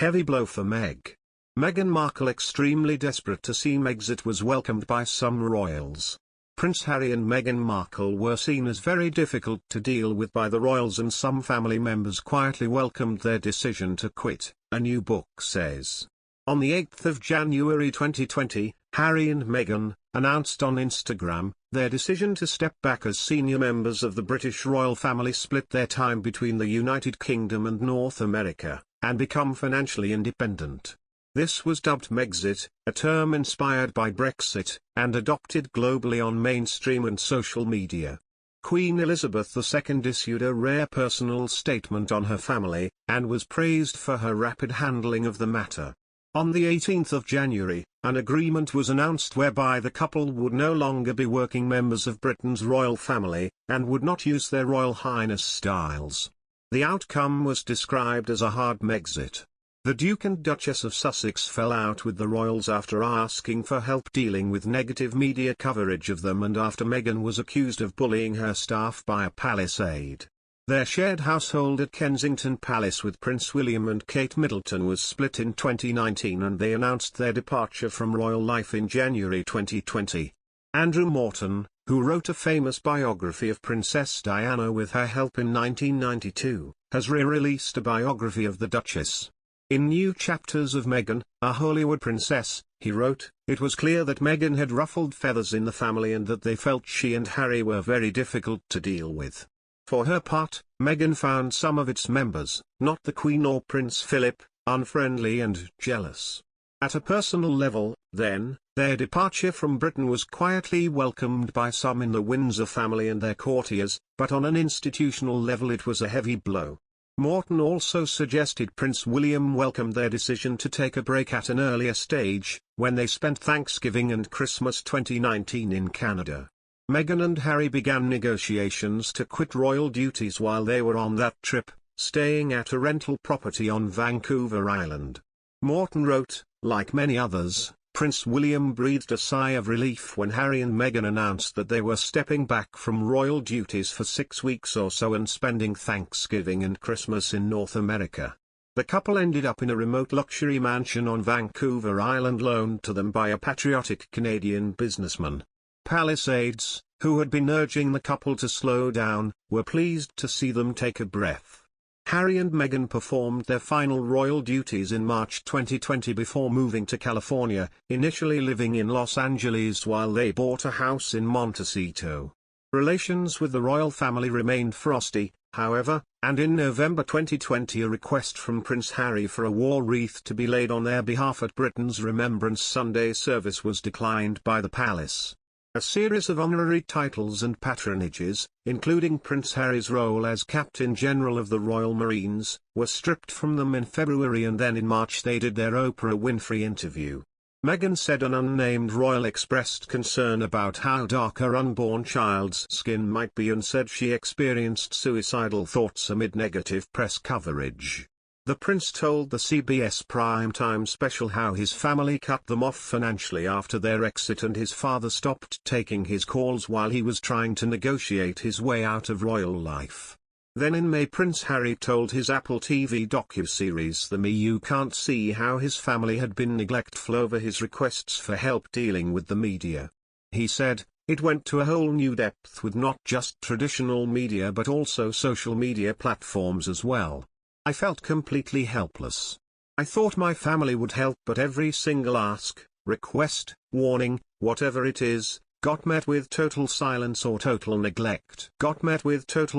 Heavy blow for Meg. Meghan Markle, extremely desperate to see Megxit, was welcomed by some royals. Prince Harry and Meghan Markle were seen as very difficult to deal with by the royals, and some family members quietly welcomed their decision to quit, a new book says. On the 8th of January 2020, Harry and Meghan announced on Instagram their decision to step back as senior members of the British royal family split their time between the United Kingdom and North America, and become financially independent. This was dubbed Megxit, a term inspired by Brexit, and adopted globally on mainstream and social media. Queen Elizabeth II issued a rare personal statement on her family, and was praised for her rapid handling of the matter. On the 18th of January, an agreement was announced whereby the couple would no longer be working members of Britain's royal family, and would not use their Royal Highness styles. The outcome was described as a hard Megxit. The Duke and Duchess of Sussex fell out with the royals after asking for help dealing with negative media coverage of them, and after Meghan was accused of bullying her staff by a palace aide. Their shared household at Kensington Palace with Prince William and Kate Middleton was split in 2019, and they announced their departure from royal life in January 2020. Andrew Morton, who wrote a famous biography of Princess Diana with her help in 1992, has re-released a biography of the Duchess. In New Chapters of Meghan, a Hollywood Princess, he wrote, "It was clear that Meghan had ruffled feathers in the family and that they felt she and Harry were very difficult to deal with. For her part, Meghan found some of its members, not the Queen or Prince Philip, unfriendly and jealous." At a personal level, then, their departure from Britain was quietly welcomed by some in the Windsor family and their courtiers, but on an institutional level it was a heavy blow. Morton also suggested Prince William welcomed their decision to take a break at an earlier stage, when they spent Thanksgiving and Christmas 2019 in Canada. Meghan and Harry began negotiations to quit royal duties while they were on that trip, staying at a rental property on Vancouver Island. Morton wrote, "Like many others, Prince William breathed a sigh of relief when Harry and Meghan announced that they were stepping back from royal duties for 6 weeks or so and spending Thanksgiving and Christmas in North America." The couple ended up in a remote luxury mansion on Vancouver Island loaned to them by a patriotic Canadian businessman. Palace aides, who had been urging the couple to slow down, were pleased to see them take a breath. Harry and Meghan performed their final royal duties in March 2020 before moving to California, initially living in Los Angeles while they bought a house in Montecito. Relations with the royal family remained frosty, however, and in November 2020 a request from Prince Harry for a war wreath to be laid on their behalf at Britain's Remembrance Sunday service was declined by the palace. A series of honorary titles and patronages, including Prince Harry's role as Captain General of the Royal Marines, were stripped from them in February, and then in March they did their Oprah Winfrey interview. Meghan said an unnamed royal expressed concern about how dark her unborn child's skin might be and said she experienced suicidal thoughts amid negative press coverage. The prince told the CBS primetime special how his family cut them off financially after their exit, and his father stopped taking his calls while he was trying to negotiate his way out of royal life. Then in May, Prince Harry told his Apple TV docuseries The Me You Can't See how his family had been neglectful over his requests for help dealing with the media. He said, "It went to a whole new depth with not just traditional media but also social media platforms as well. I felt completely helpless. I thought my family would help, but every single ask, request, warning, whatever it is, got met with total silence or total neglect. Got met with total